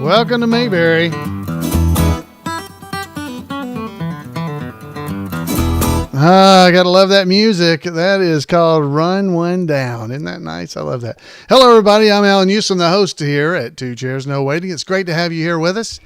Welcome to Mayberry. I gotta love that music. That is called Run One Down. Isn't that nice? I love that. Hello, everybody. I'm Alan Houston, the host here at Two Chairs No Waiting. It's great to have you here with us.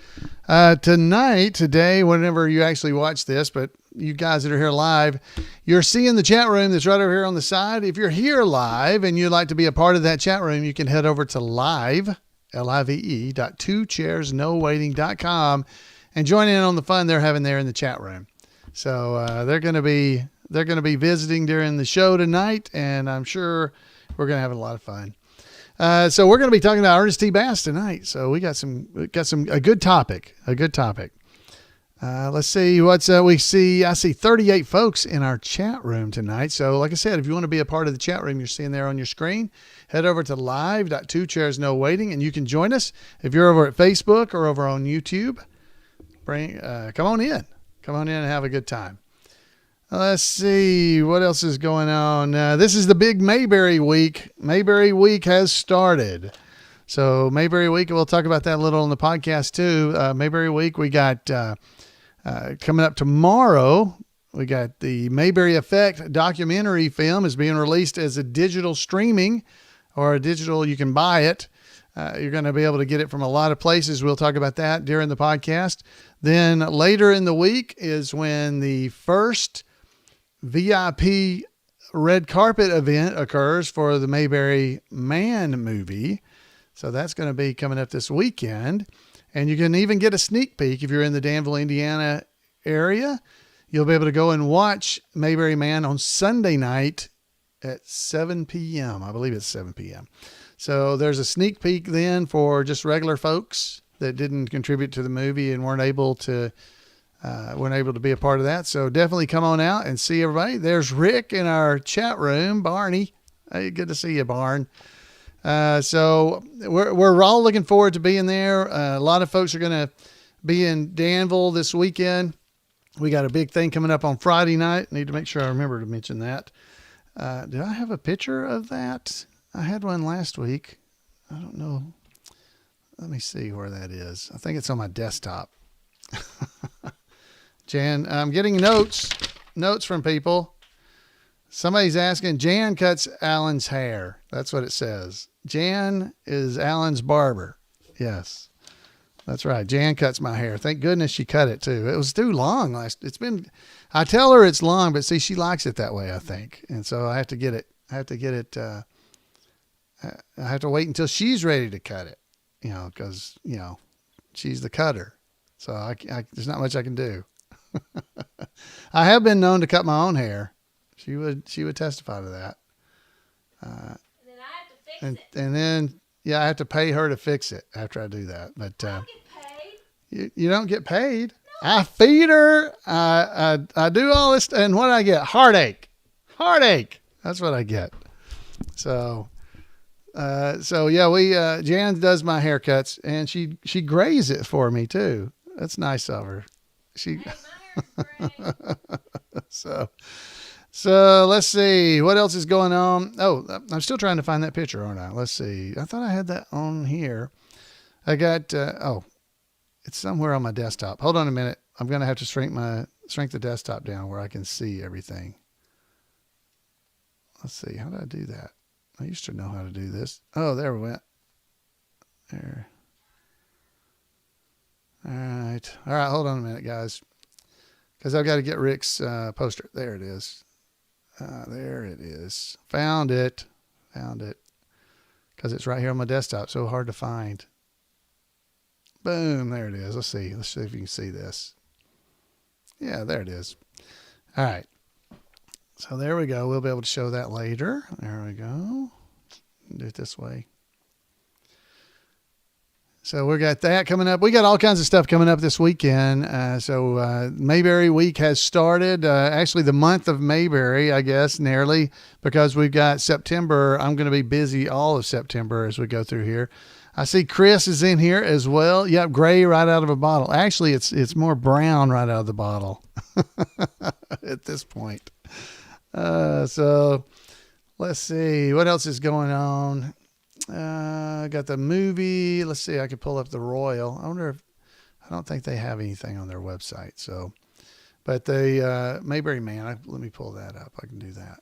Today, whenever you actually watch this, but you guys that are here live, you're seeing the chat room that's right over here on the side. If you're here live and you'd like to be a part of that chat room, you can head over to live.twochairsnowaiting.com and join in on the fun they're having there in the chat room. So they're going to be visiting during the show tonight, and I'm sure we're going to have a lot of fun. So we're going to be talking about Ernest T. Bass tonight. So we got a good topic. Let's see what's we see. I see 38 folks in our chat room tonight. So like I said, if you want to be a part of the chat room, you're seeing there on your screen, head over to live.twochairsnowaiting and you can join us. If you're over at Facebook or over on YouTube, come on in and have a good time. Let's see what else is going on. This is the big Mayberry week. Mayberry week has started. So Mayberry week, we'll talk about that a little on the podcast too. Mayberry week, we got coming up tomorrow. We got the Mayberry Effect documentary film is being released as a digital streaming or a digital, you can buy it. You're going to be able to get it from a lot of places. We'll talk about that during the podcast. Then later in the week is when the first VIP red carpet event occurs for the Mayberry Man movie. So that's going to be coming up this weekend. And you can even get a sneak peek if you're in the Danville, Indiana area. You'll be able to go and watch Mayberry Man on Sunday night at 7 p.m. I believe it's 7 p.m. So there's a sneak peek then for just regular folks that didn't contribute to the movie and weren't able to be a part of that. So definitely come on out and see everybody. There's Rick in our chat room, Barney. Hey, good to see you, Barn. So we're all looking forward to being there. A lot of folks are going to be in Danville this weekend. We got a big thing coming up on Friday night. Need to make sure I remember to mention that. Did I have a picture of that? I had one last week. I don't know. Let me see where that is. I think it's on my desktop. Jan, I'm getting notes from people. Somebody's asking, Jan cuts Alan's hair. That's what it says. Jan is Alan's barber. Yes, that's right. Jan cuts my hair. Thank goodness she cut it too. It was too long. I tell her it's long, but see, she likes it that way, I think. And so I have to get it. I have to wait until she's ready to cut it, because, she's the cutter. So there's not much I can do. I have been known to cut my own hair. She would testify to that. And then I have to fix it. And then, I have to pay her to fix it after I do that. But I don't get paid. You don't get paid. No. I feed her. I do all this, and what I get? Heartache. That's what I get. So Jan does my haircuts, and she grays it for me too. That's nice of her. Hey, my hair's gray. So let's see what else is going on. Oh, I'm still trying to find that picture, aren't I? Let's see. I thought I had that on here. I got, it's somewhere on my desktop. Hold on a minute. I'm going to have to shrink the desktop down where I can see everything. Let's see. How do I do that? I used to know how to do this. Oh, there we went. There. All right. Hold on a minute, guys. Because I've got to get Rick's poster. There it is. There it is. Found it. Because it's right here on my desktop. So hard to find. Boom. There it is. Let's see if you can see this. Yeah, there it is. All right. So there we go. We'll be able to show that later. There we go. Do it this way. So we got that coming up. We got all kinds of stuff coming up this weekend. So Mayberry week has started. Actually, the month of Mayberry, I guess, nearly, because we've got September. I'm going to be busy all of September as we go through here. I see Chris is in here as well. Yep, gray right out of a bottle. Actually, it's more brown right out of the bottle at this point. So let's see what else is going on. Got the movie. Let's see. I could pull up the Royal. I wonder if, I don't think they have anything on their website. So, but the Mayberry Man, let me pull that up. I can do that.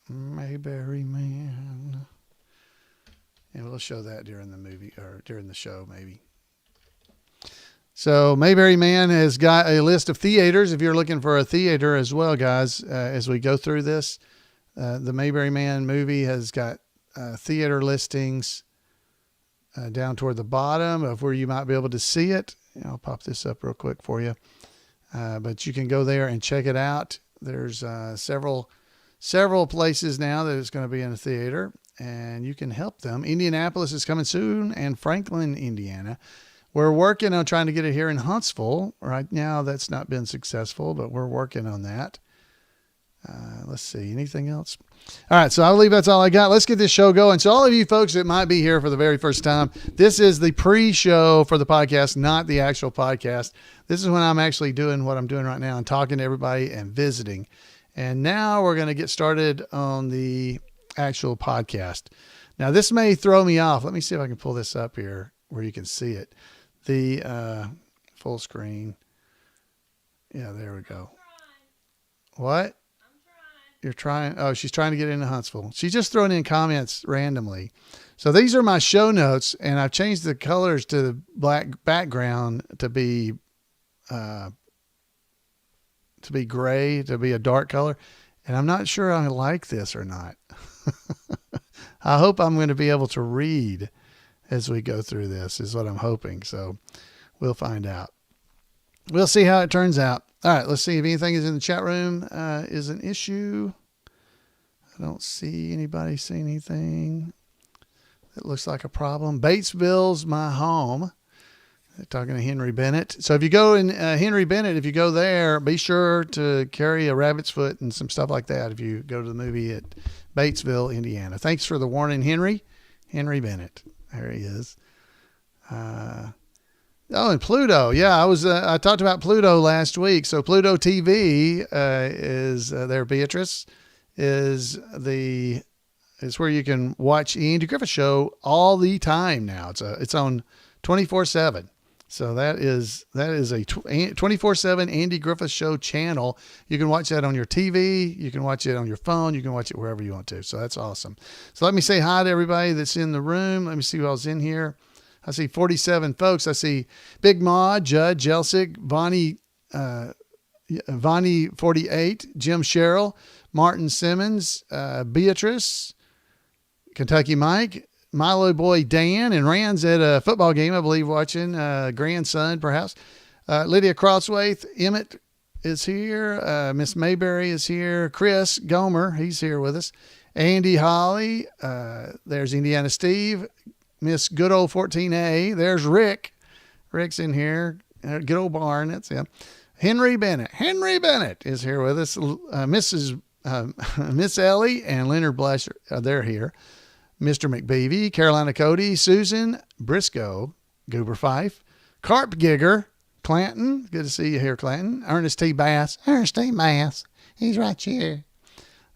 Mayberry Man. And we'll show that during the movie or during the show, maybe. So Mayberry Man has got a list of theaters. If you're looking for a theater as well, guys, as we go through this, the Mayberry Man movie has got theater listings down toward the bottom of where you might be able to see it. I'll pop this up real quick for you. But you can go there and check it out. There's several places now that it's going to be in a theater, and you can help them. Indianapolis is coming soon, and Franklin, Indiana. We're working on trying to get it here in Huntsville. Right now, that's not been successful, but we're working on that. Let's see. Anything else? All right. So I believe that's all I got. Let's get this show going. So all of you folks that might be here for the very first time, this is the pre-show for the podcast, not the actual podcast. This is when I'm actually doing what I'm doing right now and talking to everybody and visiting. And now we're going to get started on the actual podcast. Now this may throw me off. Let me see if I can pull this up here where you can see it. The full screen. Yeah, there we go. What? You're trying. Oh, she's trying to get into Huntsville. She's just throwing in comments randomly. So these are my show notes, and I've changed the colors to the black background to be gray, to be a dark color. And I'm not sure I like this or not. I hope I'm going to be able to read as we go through this is what I'm hoping. So we'll find out. We'll see how it turns out. All right, let's see if anything is in the chat room is an issue. I don't see anybody saying anything that looks like a problem. Batesville's my home. They're talking to Henry Bennett. So if you go in Henry Bennett, if you go there, be sure to carry a rabbit's foot and some stuff like that if you go to the movie at Batesville, Indiana. Thanks for the warning, Henry. Henry Bennett. There he is. Oh, and Pluto. Yeah, I talked about Pluto last week. So Pluto TV is there. Beatrice is where you can watch the Andy Griffith Show all the time now. It's on 24/7. So that is a 24/7 Andy Griffith Show channel. You can watch that on your TV. You can watch it on your phone. You can watch it wherever you want to. So that's awesome. So let me say hi to everybody that's in the room. Let me see who else in here. I see 47 folks. I see Big Ma, Judd, Jelsic, Vonnie 48, Jim Sherrill, Martin Simmons, Beatrice, Kentucky Mike, Milo Boy Dan, and Rand's at a football game, I believe, watching, grandson perhaps. Lydia Crosswaith, Emmett is here. Miss Mayberry is here. Chris Gomer, he's here with us. Andy Holly, there's Indiana Steve. Miss Good Old 14A. There's Rick. Rick's in here. Good old Barn. That's him. Henry Bennett. Henry Bennett is here with us. Miss Ellie and Leonard Blush, they're here. Mr. McBeevy, Carolina Cody, Susan Briscoe, Goober Fife, Carp Gigger, Clanton. Good to see you here, Clanton. Ernest T. Bass. Ernest T. Bass. He's right here.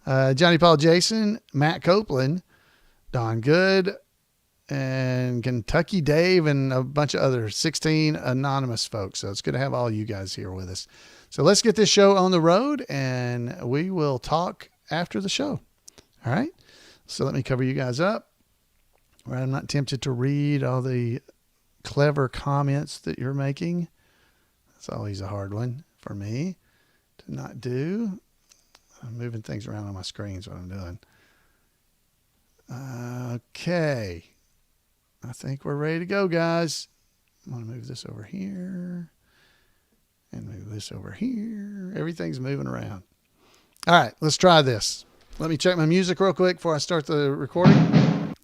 Johnny Paul Jason, Matt Copeland, Don Good, and Kentucky Dave, and a bunch of other 16 anonymous folks. So it's good to have all you guys here with us. So let's get this show on the road, and we will talk after the show. All right. So let me cover you guys up. Where I'm not tempted to read all the clever comments that you're making. That's always a hard one for me to not do. I'm moving things around on my screen is what I'm doing. Okay. I think we're ready to go, guys. I'm going to move this over here and move this over here. Everything's moving around. All right, let's try this. Let me check my music real quick before I start the recording.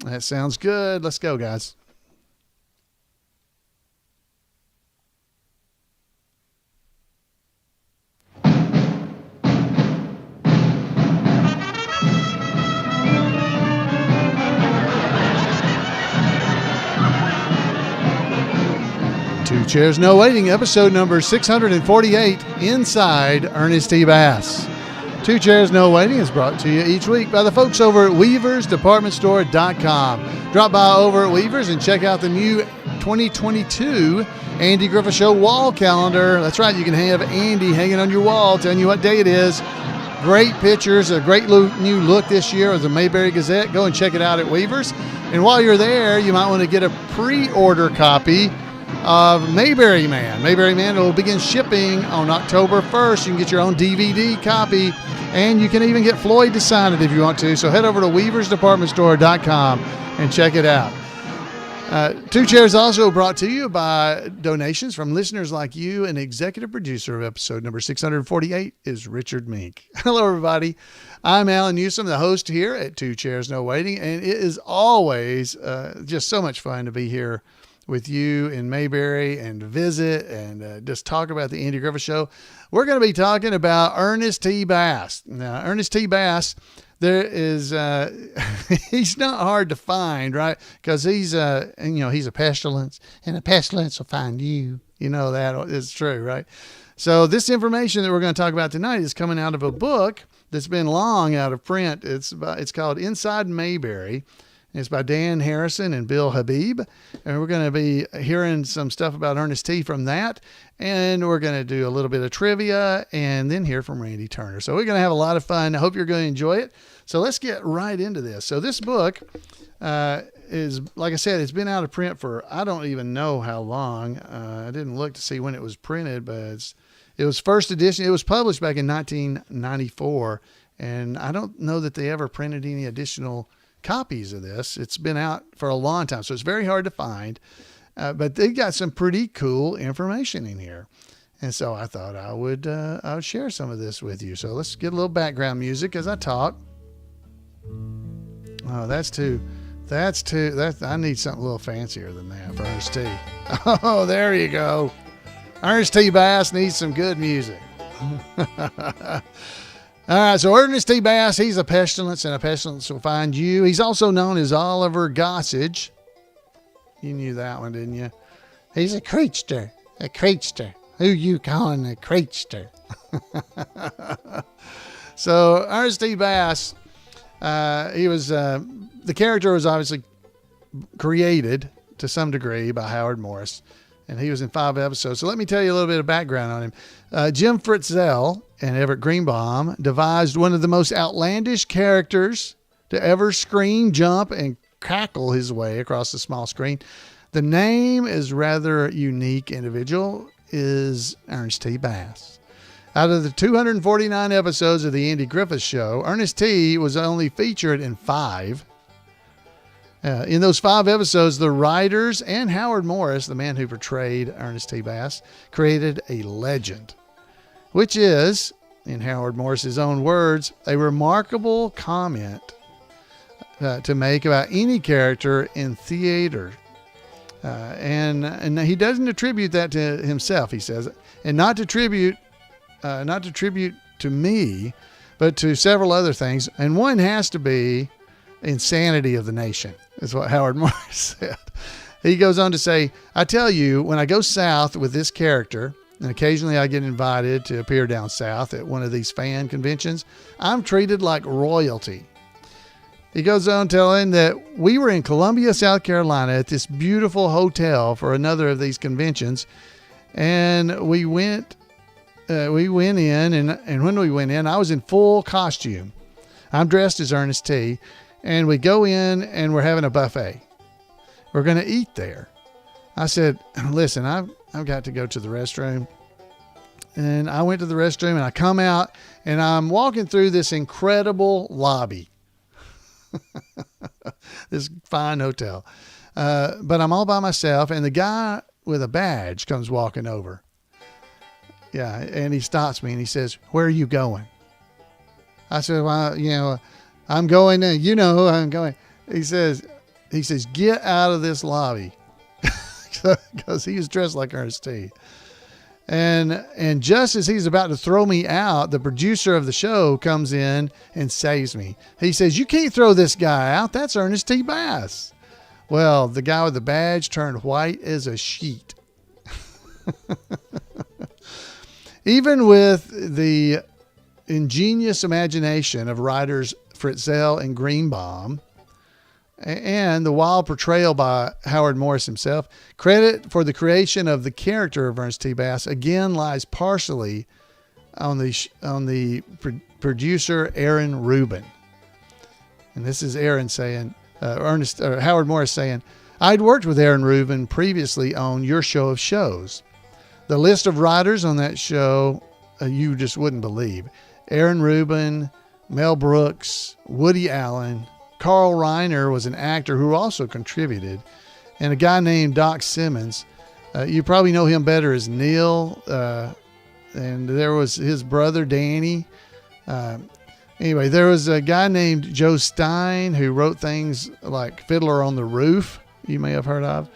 That sounds good. Let's go, guys. Two Chairs No Waiting, episode number 648, Inside Ernest T. Bass. Two Chairs No Waiting is brought to you each week by the folks over at WeaversDepartmentStore.com. Drop by over at Weavers and check out the new 2022 Andy Griffith Show wall calendar. That's right, you can have Andy hanging on your wall telling you what day it is. Great pictures, a great new look this year of the Mayberry Gazette. Go and check it out at Weavers. And while you're there, you might want to get a pre-order copy of Mayberry Man. Mayberry Man will begin shipping on October 1st. You can get your own DVD copy, and you can even get Floyd to sign it if you want to. So head over to WeaversDepartmentStore.com and check it out. Two Chairs also brought to you by donations from listeners like you, and executive producer of episode number 648 is Richard Mink. Hello, everybody. I'm Alan Newsom, the host here at Two Chairs No Waiting, and it is always just so much fun to be here with you in Mayberry and visit and just talk about the Andy Griffith Show. We're going to be talking about Ernest T. Bass. Now, Ernest T. Bass, there is, he's not hard to find, right? Because he's a pestilence, and a pestilence will find you. You know that is true, right? So this information that we're going to talk about tonight is coming out of a book that's been long out of print. It's called Inside Mayberry. It's by Dan Harrison and Bill Habib. And we're going to be hearing some stuff about Ernest T. from that. And we're going to do a little bit of trivia and then hear from Randy Turner. So we're going to have a lot of fun. I hope you're going to enjoy it. So let's get right into this. So this book is, like I said, it's been out of print for I don't even know how long. I didn't look to see when it was printed, but it was first edition. It was published back in 1994. And I don't know that they ever printed any additional copies of this. It's been out for a long time, so it's very hard to find, but they got some pretty cool information in here, and so I thought I would share some of this with you. So let's get a little background music as I talk. Oh, that's I need something a little fancier than that for Ernest T. Oh, there you go. Ernest T. Bass needs some good music. All right, so Ernest T. Bass, he's a pestilence, and a pestilence will find you. He's also known as Oliver Gossage. You knew that one, didn't you? He's a creature. Who you calling a creature? So Ernest T. Bass, he was the character was obviously created to some degree by Howard Morris, and he was in 5 episodes. So let me tell you a little bit of background on him. Jim Fritzell and Everett Greenbaum devised one of the most outlandish characters to ever scream, jump, and cackle his way across the small screen. The name is rather unique individual is Ernest T. Bass. Out of the 249 episodes of the Andy Griffith Show, Ernest T. was only featured in 5. In those 5 episodes, the writers and Howard Morris, the man who portrayed Ernest T. Bass, created a legend, which is, in Howard Morris's own words, a remarkable comment to make about any character in theater. And he doesn't attribute that to himself, he says, and not to tribute to me, but to several other things. And one has to be insanity of the nation, is what Howard Morris said. He goes on to say, I tell you, when I go south with this character, and occasionally I get invited to appear down south at one of these fan conventions, I'm treated like royalty. He goes on telling that we were in Columbia, South Carolina at this beautiful hotel for another of these conventions. And we went in, and when we went in, I was in full costume. I'm dressed as Ernest T. And we go in and we're having a buffet. We're going to eat there. I said, listen, I've got to go to the restroom. And I went to the restroom and I come out and I'm walking through this incredible lobby. This fine hotel. But I'm all by myself, and the guy with a badge comes walking over. Yeah. And he stops me and he says, where are you going? I said, well, I'm going, I'm going. He says, get out of this lobby. Because he was dressed like Ernest T. And just as he's about to throw me out, the producer of the show comes in and saves me. He says, you can't throw this guy out. That's Ernest T. Bass. Well, the guy with the badge turned white as a sheet. Even with the ingenious imagination of writers Fritzell and Greenbaum, and the wild portrayal by Howard Morris himself. Credit for the creation of the character of Ernest T. Bass again lies partially on the producer Aaron Rubin. And this is Aaron saying, Howard Morris saying, I'd worked with Aaron Rubin previously on Your Show of Shows. The list of writers on that show, you just wouldn't believe. Aaron Rubin, Mel Brooks, Woody Allen, Carl Reiner was an actor who also contributed, and a guy named Doc Simmons. You probably know him better as Neil, and there was his brother Danny. Anyway, there was a guy named Joe Stein who wrote things like Fiddler on the Roof, you may have heard of.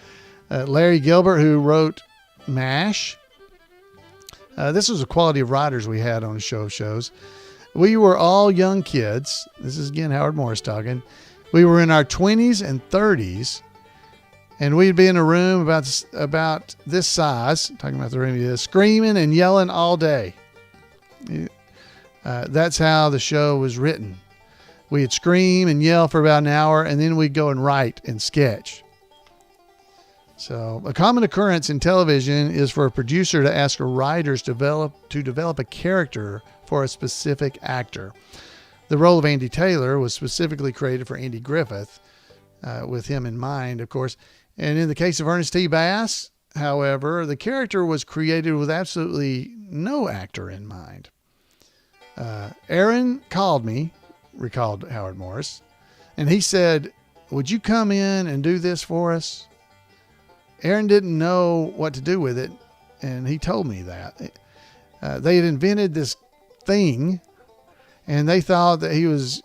Larry Gilbert, who wrote MASH. This was the quality of writers we had on the show of shows. We were all young kids. This is again Howard Morris talking. We were in our 20s and 30s, and we'd be in a room about this size, talking about the room he is, screaming and yelling all day. That's how the show was written. We'd scream and yell for about an hour, and then we'd go and write and sketch. So a common occurrence in television is for a producer to ask writers to develop a character for a specific actor. The role of Andy Taylor was specifically created for Andy Griffith, with him in mind, of course. And in the case of Ernest T. Bass, however, the character was created with absolutely no actor in mind. Aaron called me, recalled Howard Morris, and he said, would you come in and do this for us? Aaron didn't know what to do with it, and he told me that. They had invented this thing, and they thought that he was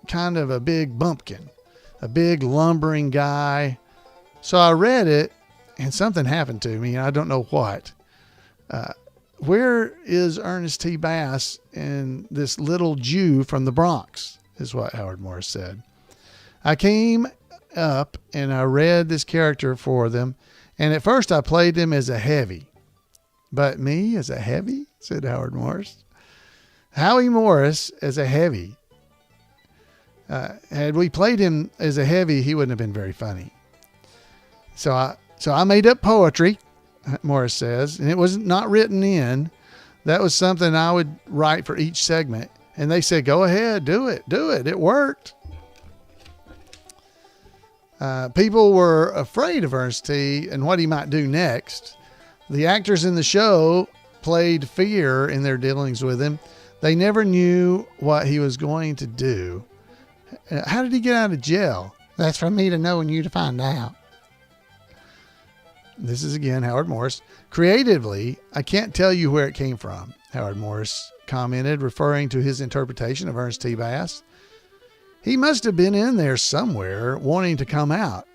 kind of a big bumpkin, a big lumbering guy. So I read it, and something happened to me, and I don't know what. Where is Ernest T. Bass and this little Jew from the Bronx, is what Howard Morris said. I came up and I read this character for them, and at first I played him as a heavy. But me as a heavy? Said Howard Morris. Howie Morris as a heavy. Had we played him as a heavy, he wouldn't have been very funny. So I made up poetry, Morris says, and it was not written in. That was something I would write for each segment. And they said, go ahead, do it. It worked. People were afraid of Ernest T. and what he might do next. The actors in the show played fear in their dealings with him. They never knew what he was going to do. How did he get out of jail? That's for me to know and you to find out. This is again Howard Morris. Creatively, I can't tell you where it came from, Howard Morris commented, referring to his interpretation of Ernest T. Bass. He must have been in there somewhere wanting to come out,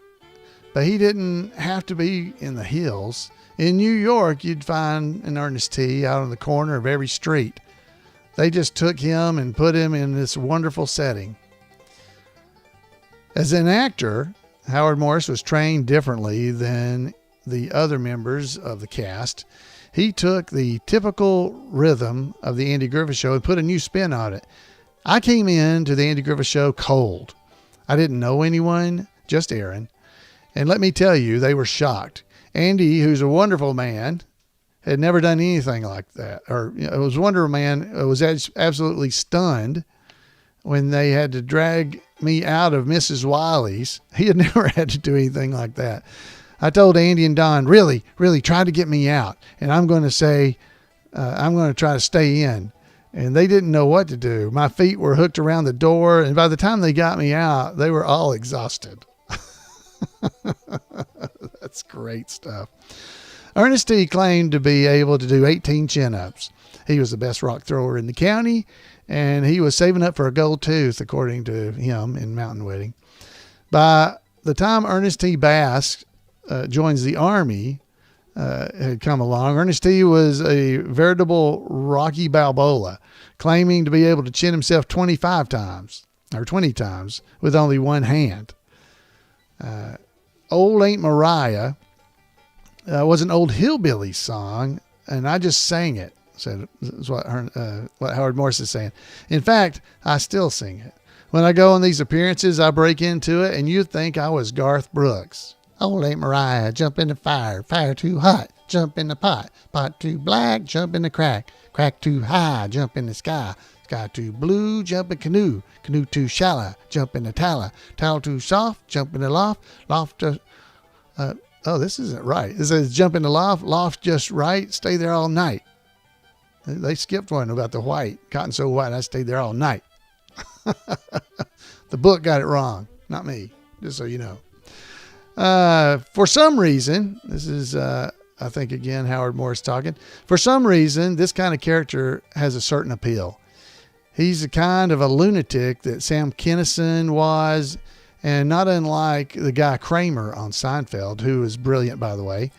but he didn't have to be in the hills. In New York, you'd find an Ernest T. out on the corner of every street. They just took him and put him in this wonderful setting. As an actor, Howard Morris was trained differently than the other members of the cast. He took the typical rhythm of the Andy Griffith Show and put a new spin on it. I came into the Andy Griffith Show cold. I didn't know anyone, just Aaron. And let me tell you, they were shocked. Andy, who's a wonderful man, had never done anything like that. Or, was a wonderful man, was absolutely stunned when they had to drag me out of Mrs. Wiley's. He had never had to do anything like that. I told Andy and Don, really try to get me out. And I'm going to say, I'm going to try to stay in. And they didn't know what to do. My feet were hooked around the door. And by the time they got me out, they were all exhausted. That's great stuff. Ernest T. claimed to be able to do 18 chin-ups. He was the best rock thrower in the county, and he was saving up for a gold tooth, according to him, in Mountain Wedding. By the time Ernest T. Bass joins the Army, had come along, Ernest T. was a veritable Rocky Balboa, claiming to be able to chin himself 25 times, or 20 times, with only one hand. Old Aunt Mariah was an old hillbilly song, and I just sang it. said is what Howard Morris is saying. In fact, I still sing it. When I go on these appearances, I break into it, and you'd think I was Garth Brooks. Old Aunt Mariah, jump in the fire, fire too hot, jump in the pot, pot too black, jump in the crack, crack too high, jump in the sky, sky too blue, jump in canoe, canoe too shallow, jump in the towel, towel too soft, jump in the loft, loft oh, this isn't right. It says jump in the loft, loft just right, stay there all night. They skipped one about the white, cotton so white, I stayed there all night. The book got it wrong, not me, just so you know. For some reason, this is, I think, again, Howard Morris talking. For some reason, this kind of character has a certain appeal. He's a kind of a lunatic that Sam Kinison was, and not unlike the guy Kramer on Seinfeld, who is brilliant, by the way.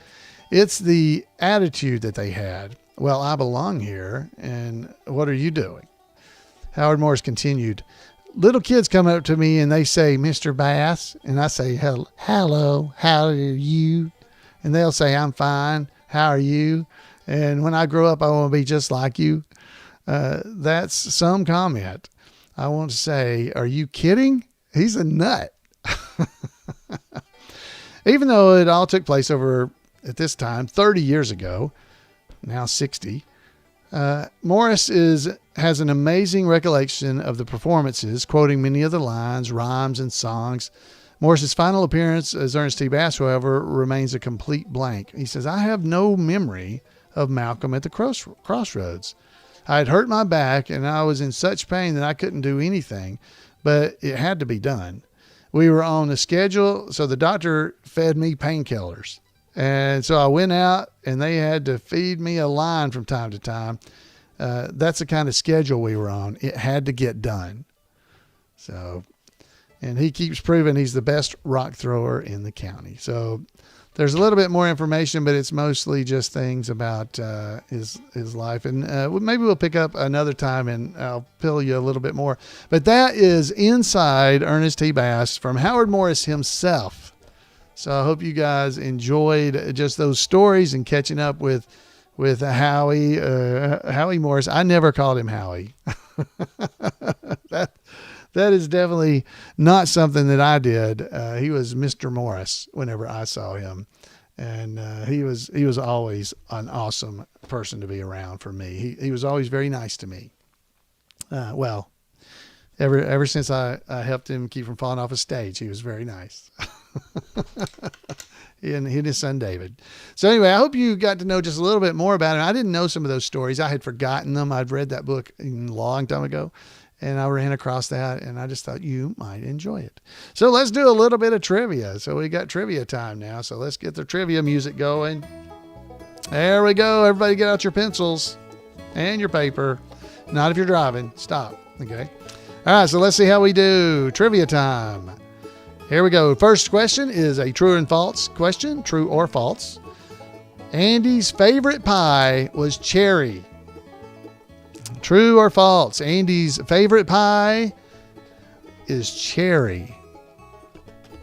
It's the attitude that they had. Well, I belong here, and what are you doing? Howard Morris continued, little kids come up to me and they say, Mr. Bass, and I say, hello, how are you? And they'll say, I'm fine, how are you? And when I grow up, I want to be just like you. That's some comment. I want to say, are you kidding? He's a nut. Even though it all took place over, at this time, 30 years ago, now 60, Morris has an amazing recollection of the performances, quoting many of the lines, rhymes, and songs. Morris's final appearance as Ernest T. Bass, however, remains a complete blank. He says, I have no memory of Malcolm at the Crossroads. I had hurt my back, and I was in such pain that I couldn't do anything, but it had to be done. We were on a schedule, so the doctor fed me painkillers. And so I went out, and they had to feed me a line from time to time. That's the kind of schedule we were on. It had to get done. So, and he keeps proving he's the best rock thrower in the county. So there's a little bit more information, but it's mostly just things about his life. And maybe we'll pick up another time and I'll fill you a little bit more. But that is Inside Ernest T. Bass from Howard Morris himself. So I hope you guys enjoyed just those stories and catching up with Howie Morris. I never called him Howie. That is definitely not something that I did. He was Mr. Morris whenever I saw him. And he was always an awesome person to be around for me. He was always very nice to me. Well, ever since I helped him keep from falling off a stage, he was very nice. And his son David. So anyway, I hope you got to know just a little bit more about him. I didn't know some of those stories. I had forgotten them. I'd read that book a long time ago, and I ran across that, and I just thought you might enjoy it. So let's do a little bit of trivia. So we got trivia time now. So let's get the trivia music going. There we go. Everybody get out your pencils and your paper. Not if you're driving. Stop. Okay. All right. So let's see how we do. Trivia time. Here we go. First question is a true and false question. True or false. Andy's favorite pie was cherry. True or false? Andy's favorite pie is cherry.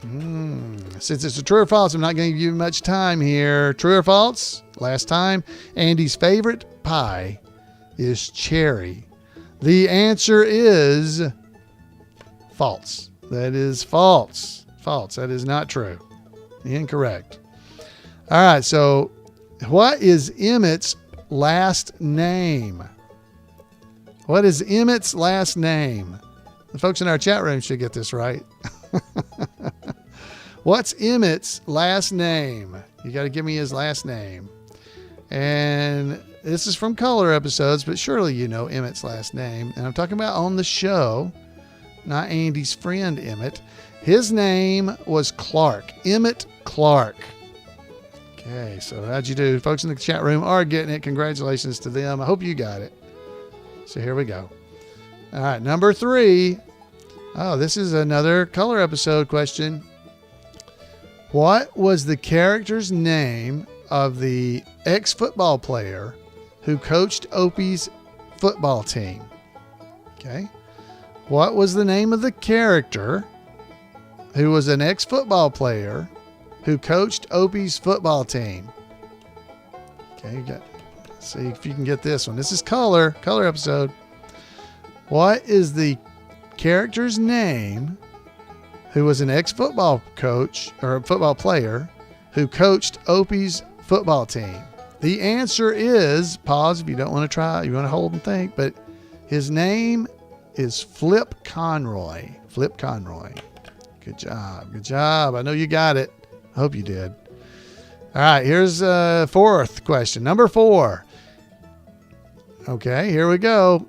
Since it's a true or false, I'm not going to give you much time here. True or false? Last time. Andy's favorite pie is cherry. The answer is false. That is false. False. That is not true. Incorrect. All right. So what is Emmett's last name? What is Emmett's last name? The folks in our chat room should get this right. What's Emmett's last name? You got to give me his last name. And this is from Color episodes, but surely you know Emmett's last name. And I'm talking about on the show, not Andy's friend Emmett. His name was Clark. Emmett Clark. Okay, so how'd you do? Folks in the chat room are getting it. Congratulations to them. I hope you got it. So here we go. All right, number 3. Oh, this is another Color episode question. What was the character's name of the ex-football player who coached Opie's football team? Okay. What was the name of the character who was an ex-football player who coached Opie's football team? Okay, you got See if you can get this one. This is color episode. What is the character's name who was an ex-football coach or a football player who coached Opie's football team? The answer is, pause if you don't want to try, you want to hold and think, but his name is Flip Conroy. Flip Conroy. Good job. Good job. I know you got it. I hope you did. All right, here's a fourth question. Number 4. Okay, here we go.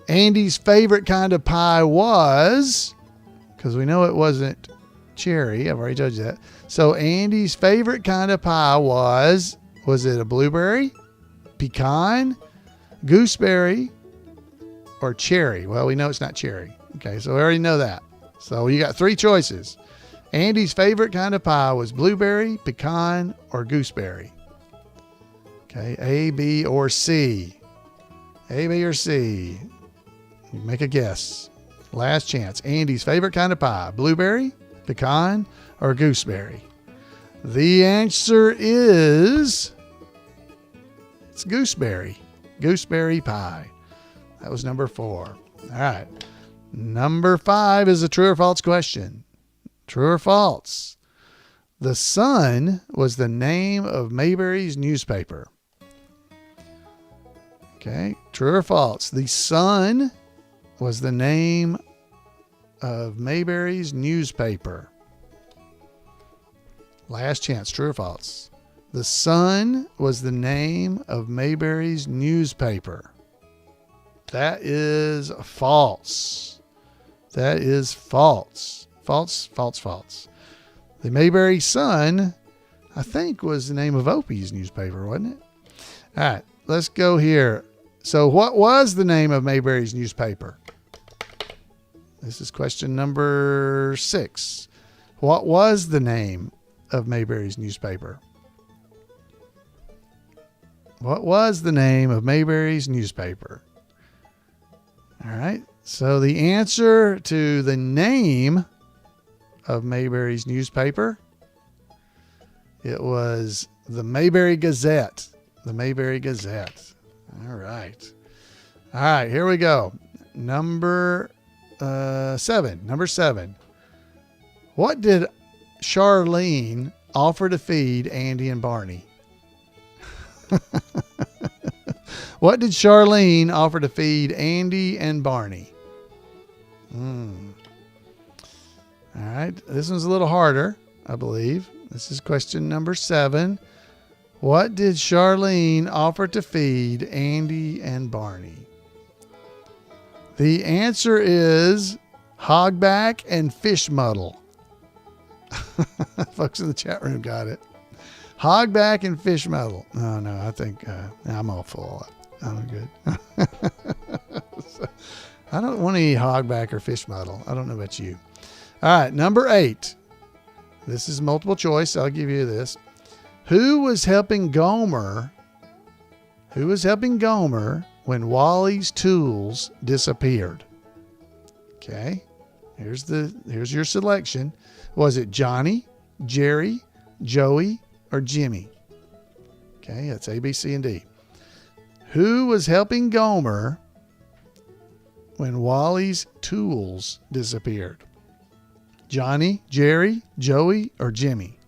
Andy's favorite kind of pie was, because we know it wasn't cherry. I've already told you that. So Andy's favorite kind of pie was it a blueberry, pecan, gooseberry, or cherry? Well, we know it's not cherry. Okay, so we already know that. So you got 3 choices. Andy's favorite kind of pie was blueberry, pecan, or gooseberry. Okay, A, B, or C. A, B, or C. You make a guess. Last chance. Andy's favorite kind of pie, blueberry, pecan, or gooseberry? The answer is it's gooseberry. Gooseberry pie. That was number 4. All right. Number 5 is a true or false question. True or false? The Sun was the name of Mayberry's newspaper. Okay. True or false? The Sun was the name of Mayberry's newspaper. Last chance. True or false? The Sun was the name of Mayberry's newspaper. That is false. That is false. False, false, false. The Mayberry Sun, I think, was the name of Opie's newspaper, wasn't it? All right, let's go here. So what was the name of Mayberry's newspaper? This is question number 6. What was the name of Mayberry's newspaper? What was the name of Mayberry's newspaper? All right. So the answer to the name of Mayberry's newspaper, it was the Mayberry Gazette. The Mayberry Gazette. All right. All right, here we go. Number 7. Number 7. What did Charlene offer to feed Andy and Barney? What did Charlene offer to feed Andy and Barney? All right. This one's a little harder, I believe. This is question number 7. What did Charlene offer to feed Andy and Barney? The answer is hogback and fish muddle. Folks in the chat room got it. Hogback and fish muddle. Oh, no, I think I'm all full. I'm good. I don't want to eat hogback or fish muddle. I don't know about you. All right, number 8. This is multiple choice. I'll give you this. Who was helping Gomer? Who was helping Gomer when Wally's tools disappeared? Okay. Here's your selection. Was it Johnny, Jerry, Joey, or Jimmy? Okay, that's A, B, C, and D. Who was helping Gomer when Wally's tools disappeared? Johnny, Jerry, Joey, or Jimmy?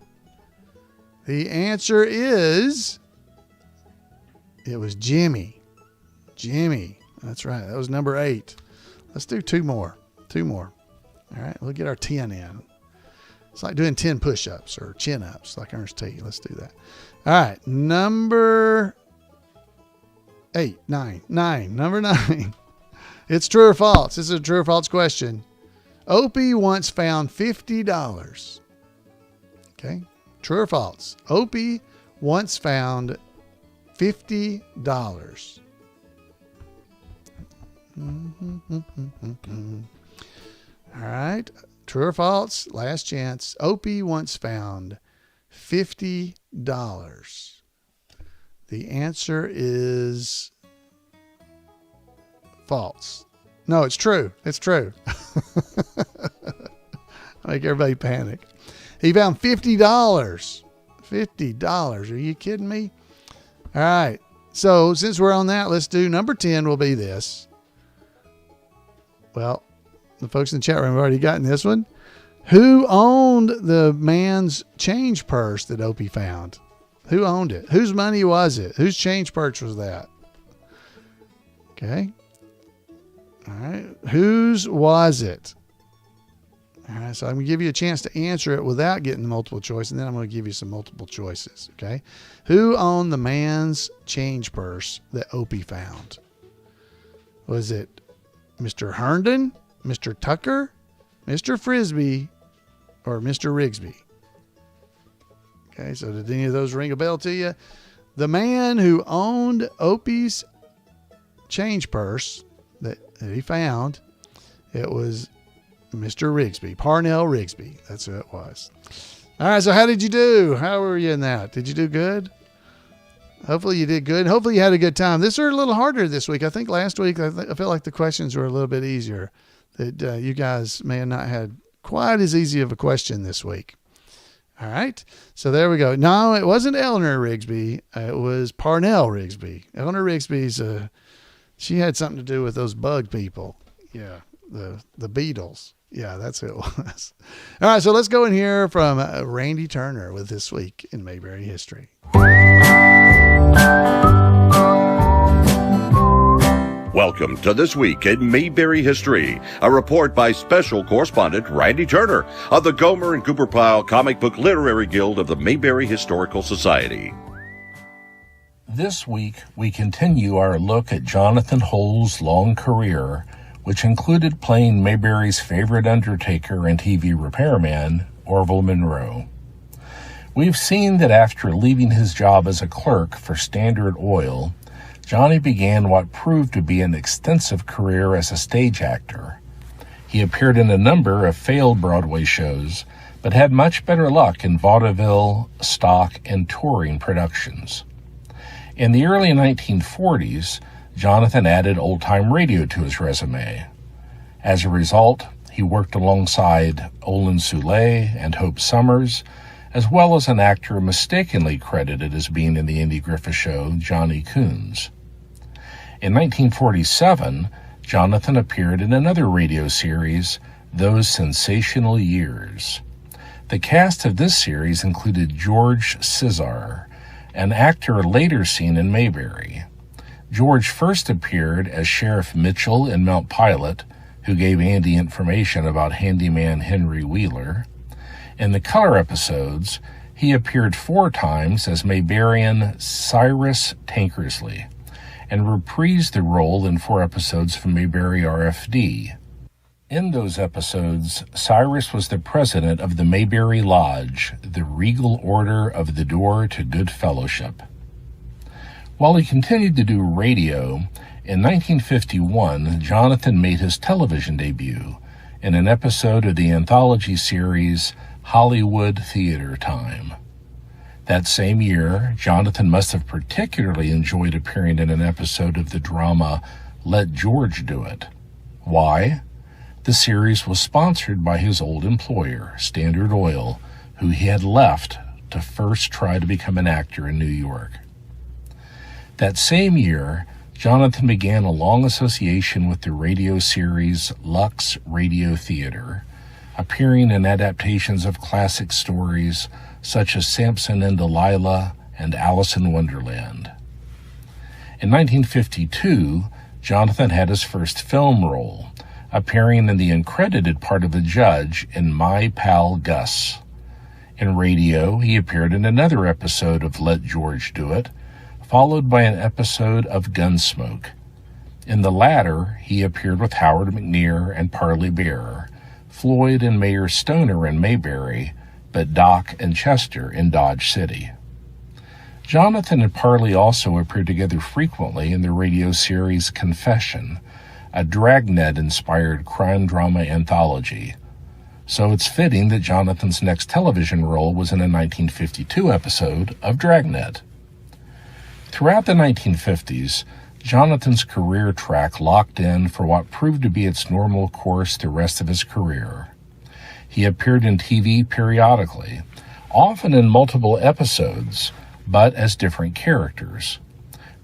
The answer is it was Jimmy. Jimmy. That's right. That was number 8. Let's do 2 more. 2 more. All right. We'll get our 10 in. It's like doing 10 push-ups or chin-ups like Ernest T. Let's do that. All right. Number 8, 9. Number 9. It's true or false. This is a true or false question. Opie once found $50. Okay. True or false? Opie once found $50. All right. True or false? Last chance. Opie once found $50. The answer is false. No, it's true. It's true. Make everybody panic. He found $50. $50. Are you kidding me? All right. So since we're on that, let's do number 10 will be this. Well, the folks in the chat room have already gotten this one. Who owned the man's change purse that Opie found? Who owned it? Whose money was it? Whose change purse was that? Okay. All right. Whose was it? All right. So I'm going to give you a chance to answer it without getting the multiple choice, and then I'm going to give you some multiple choices. Okay. Who owned the man's change purse that Opie found? Was it Mr. Herndon, Mr. Tucker, Mr. Frisbee, or Mr. Rigsby? Okay, so did any of those ring a bell to you? The man who owned Opie's change purse that he found, it was Mr. Rigsby, Parnell Rigsby. That's who it was. All right, so how did you do? How were you in that? Did you do good? Hopefully you did good. Hopefully you had a good time. This are a little harder this week. I think last week I felt like the questions were a little bit easier. That you guys may have not had quite as easy of a question this week. All right. So there we go. No, it wasn't Eleanor Rigsby. It was Parnell Rigsby. Eleanor Rigsby's, she had something to do with those bug people. Yeah. The Beatles. Yeah, that's who it was. All right. So let's go in here from Randy Turner with This Week in Mayberry History. Welcome to This Week in Mayberry History, a report by special correspondent Randy Turner of the Gomer and Cooper Pyle Comic Book Literary Guild of the Mayberry Historical Society. This week, we continue our look at Jonathan Hull's long career, which included playing Mayberry's favorite undertaker and TV repairman, Orville Monroe. We've seen that after leaving his job as a clerk for Standard Oil, Johnny began what proved to be an extensive career as a stage actor. He appeared in a number of failed Broadway shows, but had much better luck in vaudeville, stock, and touring productions. In the early 1940s, Jonathan added old-time radio to his resume. As a result, he worked alongside Olin Soule and Hope Summers, as well as an actor mistakenly credited as being in the Andy Griffith Show, Johnny Coons. In 1947, Jonathan appeared in another radio series, Those Sensational Years. The cast of this series included George Cizar, an actor later seen in Mayberry. George first appeared as Sheriff Mitchell in Mount Pilot, who gave Andy information about handyman Henry Wheeler. In the color episodes, he appeared 4 times as Mayberian Cyrus Tankersley, and reprised the role in 4 episodes from Mayberry RFD. In those episodes, Cyrus was the president of the Mayberry Lodge, the Regal Order of the Door to Good Fellowship. While he continued to do radio, in 1951, Jonathan made his television debut in an episode of the anthology series Hollywood Theater Time. That same year, Jonathan must have particularly enjoyed appearing in an episode of the drama Let George Do It. Why? The series was sponsored by his old employer, Standard Oil, who he had left to first try to become an actor in New York. That same year, Jonathan began a long association with the radio series Lux Radio Theater, appearing in adaptations of classic stories such as Samson and Delilah and Alice in Wonderland. In 1952, Jonathan had his first film role, appearing in the uncredited part of the judge in My Pal Gus. In radio, he appeared in another episode of Let George Do It, followed by an episode of Gunsmoke. In the latter, he appeared with Howard McNear and Parley Bear, Floyd and Mayor Stoner in Mayberry, but Doc and Chester in Dodge City. Jonathan and Parley also appeared together frequently in the radio series Confession, a Dragnet-inspired crime drama anthology. So it's fitting that Jonathan's next television role was in a 1952 episode of Dragnet. Throughout the 1950s, Jonathan's career track locked in for what proved to be its normal course the rest of his career. He appeared in TV periodically, often in multiple episodes, but as different characters.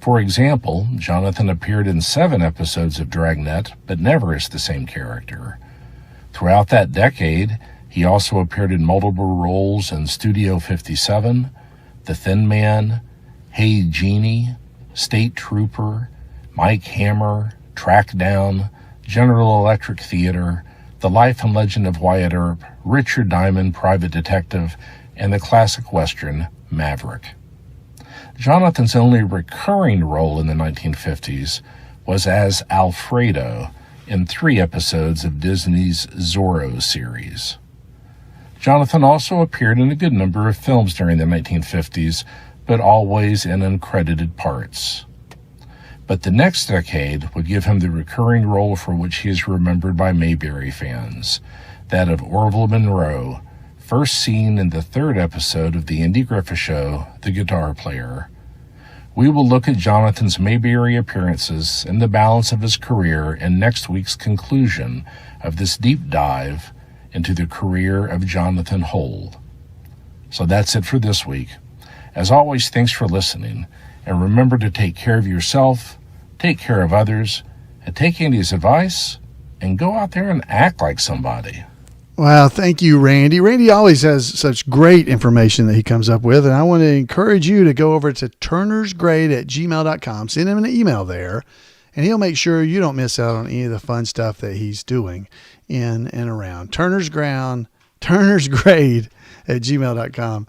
For example, Jonathan appeared in 7 episodes of Dragnet, but never as the same character. Throughout that decade, he also appeared in multiple roles in Studio 57, The Thin Man, Hey Jeannie, State Trooper, Mike Hammer, Track Down, General Electric Theater, The Life and Legend of Wyatt Earp, Richard Diamond, Private Detective, and the classic Western Maverick. Jonathan's only recurring role in the 1950s was as Alfredo in 3 episodes of Disney's Zorro series. Jonathan also appeared in a good number of films during the 1950s, but always in uncredited parts. But the next decade would give him the recurring role for which he is remembered by Mayberry fans, that of Orville Monroe, first seen in the 3rd episode of The Andy Griffith Show, The Guitar Player. We will look at Jonathan's Mayberry appearances and the balance of his career in next week's conclusion of this deep dive into the career of Jonathan Holl. So that's it for this week. As always, thanks for listening, and remember to take care of yourself, take care of others, and take Andy's advice, and go out there and act like somebody. Wow, thank you, Randy. Randy always has such great information that he comes up with, and I want to encourage you to go over to turnersgrade@gmail.com, send him an email there, and he'll make sure you don't miss out on any of the fun stuff that he's doing in and around. turnersgrade@gmail.com.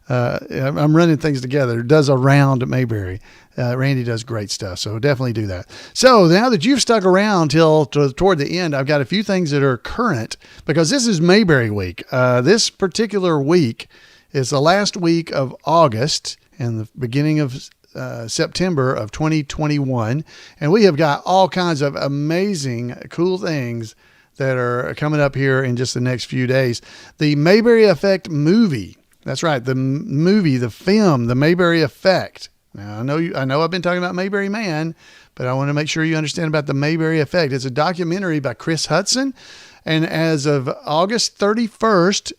I'm running things together. Does around Mayberry. Randy does great stuff, so definitely do that. So now that you've stuck around toward the end, I've got a few things that are current because this is Mayberry week. This particular week is the last week of August and the beginning of September of 2021, and we have got all kinds of amazing, cool things that are coming up here in just the next few days. The Mayberry Effect movie. That's right. The movie, the film, The Mayberry Effect. Now, I know I've been talking about Mayberry Man, but I want to make sure you understand about The Mayberry Effect. It's a documentary by Chris Hudson. And as of August 31st,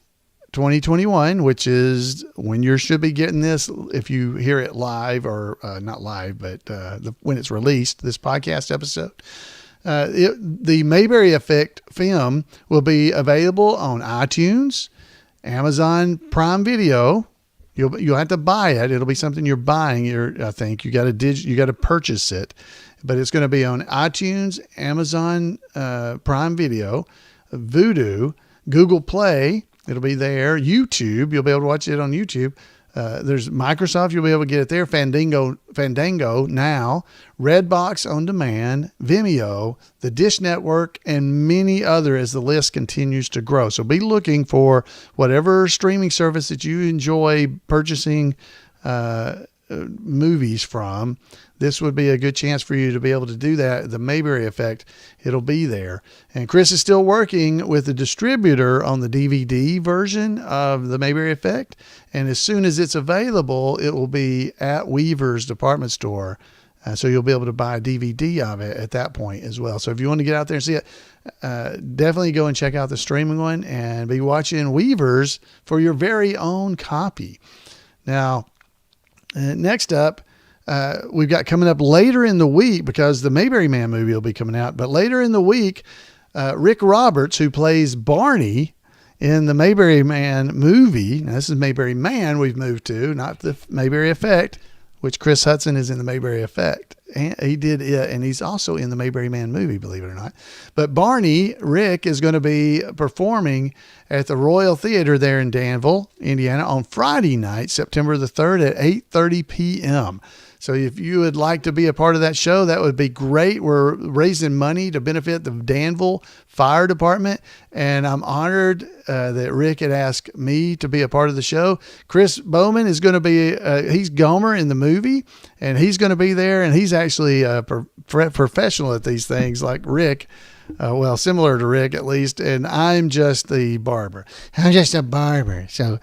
2021, which is when you should be getting this, if you hear it live or not live, but when it's released, this podcast episode, the Mayberry Effect film will be available on iTunes, Amazon Prime Video. You'll have to buy it. It'll be something you're buying. I think you got to purchase it, but it's going to be on iTunes, Amazon Prime Video, Vudu, Google Play. It'll be there. YouTube. You'll be able to watch it on YouTube. There's Microsoft. You'll be able to get it there. Fandango now, Redbox on demand, Vimeo, the Dish Network, and many other as the list continues to grow. So be looking for whatever streaming service that you enjoy purchasing movies from. This would be a good chance for you to be able to do that. The Mayberry Effect, it'll be there. And Chris is still working with the distributor on the DVD version of the Mayberry Effect. And as soon as it's available, it will be at Weaver's department store. So you'll be able to buy a DVD of it at that point as well. So if you want to get out there and see it, definitely go and check out the streaming one and be watching Weaver's for your very own copy. Now, next up, we've got coming up later in the week, because the Mayberry Man movie will be coming out, but later in the week, Rick Roberts, who plays Barney in the Mayberry Man movie. Now, this is Mayberry Man we've moved to, not the Mayberry Effect, which Chris Hudson is in the Mayberry Effect. And he did it, and he's also in the Mayberry Man movie, believe it or not. But Barney, Rick, is going to be performing at the Royal Theater there in Danville, Indiana, on Friday night, September the 3rd at 8:30 p.m. So if you would like to be a part of that show, that would be great. We're raising money to benefit the Danville Fire Department, and I'm honored that Rick had asked me to be a part of the show. Chris Bowman is going to be, he's Gomer in the movie, and he's going to be there, and he's actually a professional at these things like Rick. Well, similar to Rick at least, and I'm just the barber. I'm just a barber. So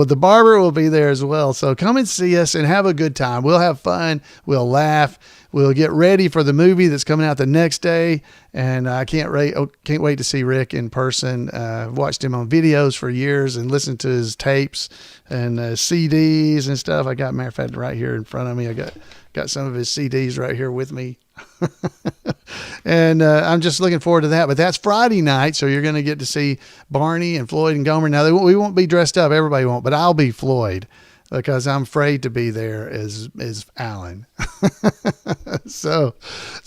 the barber will be there as well. So come and see us and have a good time. We'll have fun. We'll laugh. we'll get ready for the movie that's coming out the next day. And I can't wait to see Rick in person. I've watched him on videos for years and listened to his tapes and CDs and stuff. I got, matter of fact, right here in front of me, I got some of his CDs right here with me. And I'm just looking forward to that. But that's Friday night, so you're going to get to see Barney and Floyd and Gomer. Now, we won't be dressed up. Everybody won't, but I'll be Floyd because I'm afraid to be there as Alan. So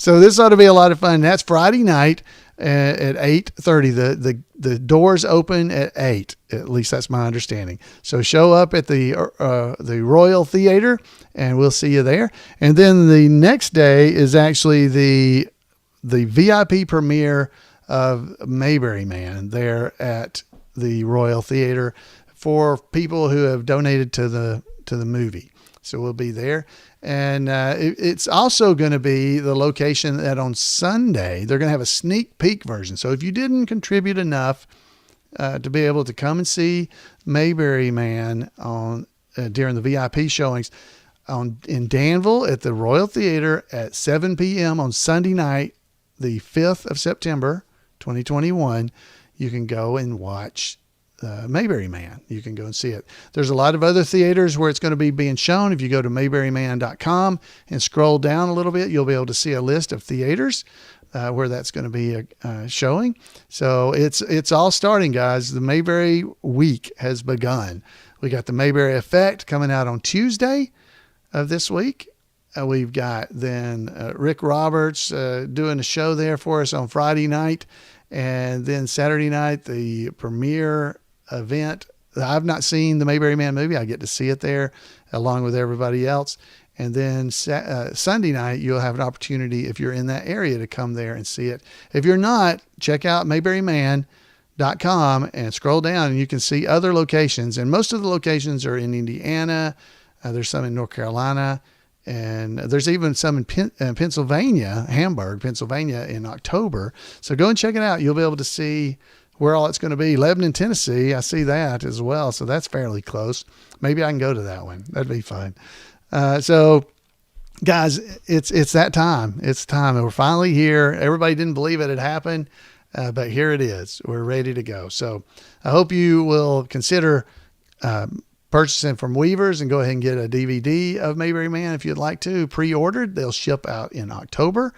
this ought to be a lot of fun. That's Friday night at 8:30. The doors open at 8. At least that's my understanding. So show up at the Royal Theater, and we'll see you there. And then the next day is actually the VIP premiere of Mayberry Man there at the Royal Theater for people who have donated to the movie. So we'll be there. And it's also going to be the location that on Sunday, they're going to have a sneak peek version. So if you didn't contribute enough to be able to come and see Mayberry Man on during the VIP showings in Danville at the Royal Theater at 7 p.m. on Sunday night, the 5th of September, 2021, you can go and watch Mayberry Man. You can go and see it. There's a lot of other theaters where it's going to be being shown. If you go to mayberryman.com and scroll down a little bit, you'll be able to see a list of theaters where that's going to be showing. So it's all starting, guys. The Mayberry week has begun. We got the Mayberry Effect coming out on Tuesday of this week. We've got then Rick Roberts doing a show there for us on Friday night. And then Saturday night, the premiere event. I've not seen the Mayberry Man movie. I get to see it there along with everybody else. And then Sunday night, you'll have an opportunity, if you're in that area, to come there and see it. If you're not, check out mayberryman.com and scroll down, and you can see other locations. And most of the locations are in Indiana. There's some in North Carolina. And there's even some in Pennsylvania, Hamburg, Pennsylvania in October. So go and check it out. You'll be able to see where all it's going to be. Lebanon, Tennessee, I see that as well. So that's fairly close. Maybe I can go to that one. That'd be fun. So guys, it's that time. It's time. And we're finally here. Everybody didn't believe it had happened, but here it is. We're ready to go. So I hope you will consider purchasing from Weavers and go ahead and get a DVD of Mayberry Man if you'd like to. Pre-ordered. They'll ship out in October,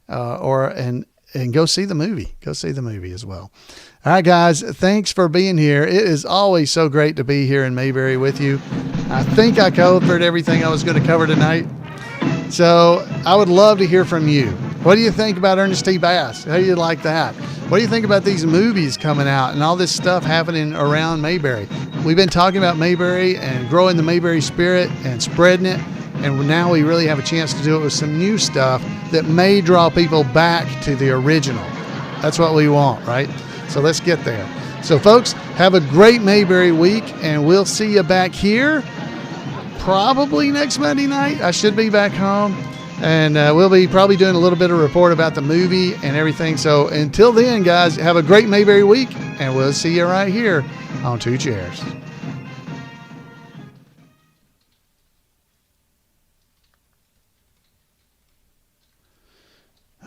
and go see the movie. Go see the movie as well. All right, guys, thanks for being here. It is always so great to be here in Mayberry with you. I think I covered everything I was going to cover tonight. So I would love to hear from you. What do you think about Ernest T. Bass? How do you like that? What do you think about these movies coming out and all this stuff happening around Mayberry? We've been talking about Mayberry and growing the Mayberry spirit and spreading it. And now we really have a chance to do it with some new stuff that may draw people back to the original. That's what we want, right? So let's get there. So folks, have a great Mayberry week, and we'll see you back here probably next Monday night. I should be back home, and we'll be probably doing a little bit of report about the movie and everything. So until then, guys, have a great Mayberry week, and we'll see you right here on Two Chairs.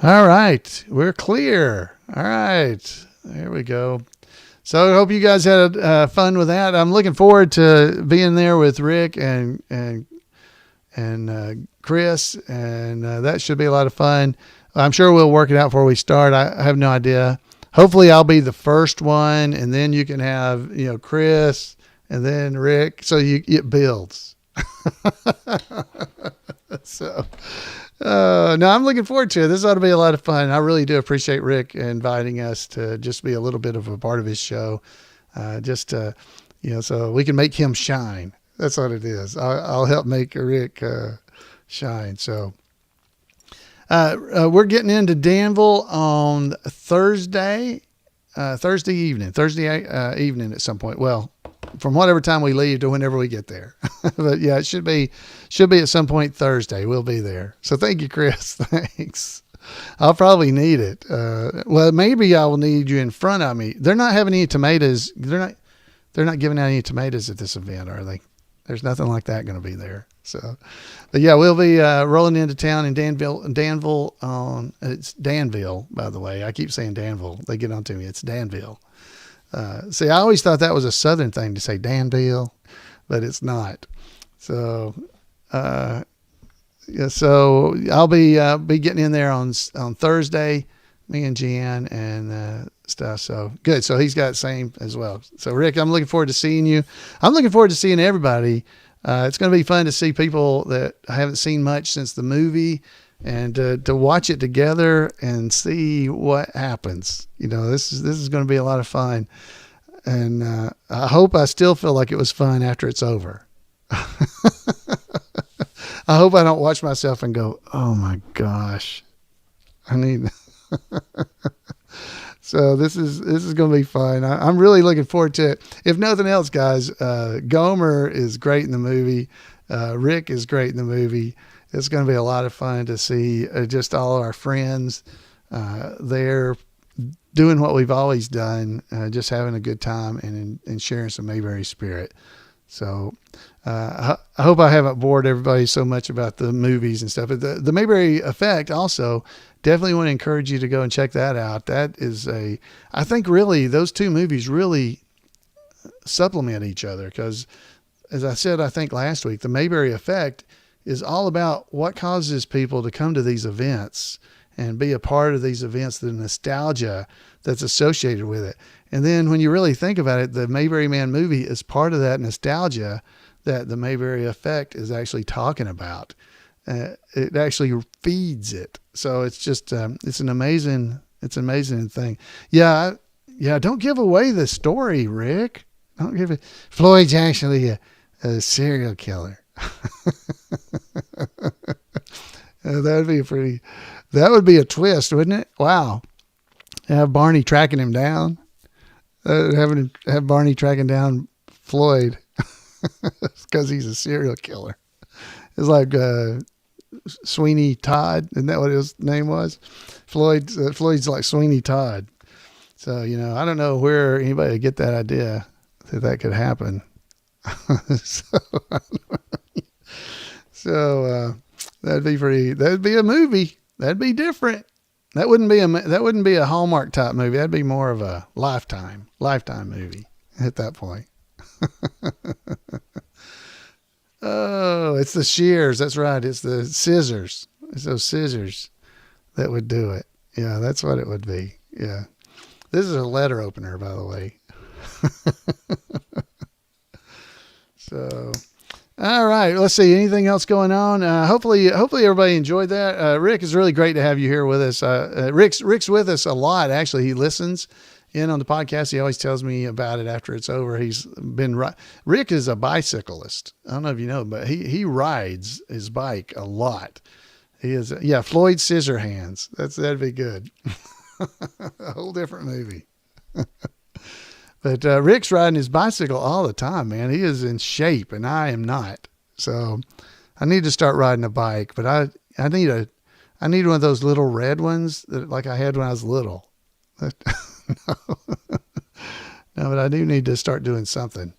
All right, we're clear. All right, there we go. So I hope you guys had fun with that. I'm looking forward to being there with Rick and Chris, and that should be a lot of fun. I'm sure we'll work it out before we start. I have no idea. Hopefully I'll be the first one, and then you can have, Chris and then Rick. So it builds. So, no, I'm looking forward to it. This ought to be a lot of fun. I really do appreciate Rick inviting us to just be a little bit of a part of his show. So we can make him shine. That's what it is. I'll help make Rick shine. So we're getting into Danville on Thursday evening at some point. Well, from whatever time we leave to whenever we get there. But yeah, it should be at some point Thursday. We'll be there. So thank you, Chris. Thanks. I'll probably need it. Well, maybe I will need you in front of me. They're not having any tomatoes. They're not giving out any tomatoes at this event, are they? There's nothing like that going to be there. So, but yeah, we'll be rolling into town in Danville. It's Danville, by the way. I keep saying Danville. They get onto me. It's Danville. See, I always thought that was a Southern thing to say Danville, but it's not. So, yeah, so I'll be getting in there on Thursday, me and Jan and stuff. So good. So he's got the same as well. So Rick, I'm looking forward to seeing you. I'm looking forward to seeing everybody. It's going to be fun to see people that I haven't seen much since the movie, and to watch it together and see what happens. You know, this is going to be a lot of fun, and I hope I still feel like it was fun after it's over. I hope I don't watch myself and go, oh my gosh, I need. So this is going to be fun. I'm really looking forward to it. If nothing else, guys, Gomer is great in the movie. Rick is great in the movie. It's going to be a lot of fun to see just all our friends there doing what we've always done, just having a good time and sharing some Mayberry spirit. So I hope I haven't bored everybody so much about the movies and stuff. But the Mayberry Effect also, definitely want to encourage you to go and check that out. That is I think really those two movies really supplement each other because, as I said, I think last week, the Mayberry Effect is all about what causes people to come to these events and be a part of these events, the nostalgia that's associated with it. And then when you really think about it, the Mayberry Man movie is part of that nostalgia that the Mayberry Effect is actually talking about. It actually feeds it. So it's just, it's an amazing thing. Yeah. Don't give away the story, Rick. Don't give it. Floyd's actually a serial killer. That would be a twist, wouldn't it? Wow. Have Barney tracking him down. Have Barney tracking down Floyd because he's a serial killer. It's like Sweeney Todd. Isn't that what his name was? Floyd's like Sweeney Todd. So, I don't know where anybody would get that idea that could happen. So that'd be a movie. That'd be different. That wouldn't be a Hallmark type movie. That'd be more of a Lifetime movie at that point. Oh, it's the shears. That's right. It's the scissors. It's those scissors that would do it. Yeah, that's what it would be. Yeah. This is a letter opener, by the way. So, all right. Let's see. Anything else going on? Hopefully everybody enjoyed that. Rick, it's really great to have you here with us. Rick's with us a lot. Actually, he listens in on the podcast. He always tells me about it after it's over. Rick is a bicyclist. I don't know if you know, but he rides his bike a lot. He is, Floyd Scissorhands. That'd be good. A whole different movie. But Rick's riding his bicycle all the time, man. He is in shape, and I am not. So I need to start riding a bike. But I need one of those little red ones that like I had when I was little. No, but I do need to start doing something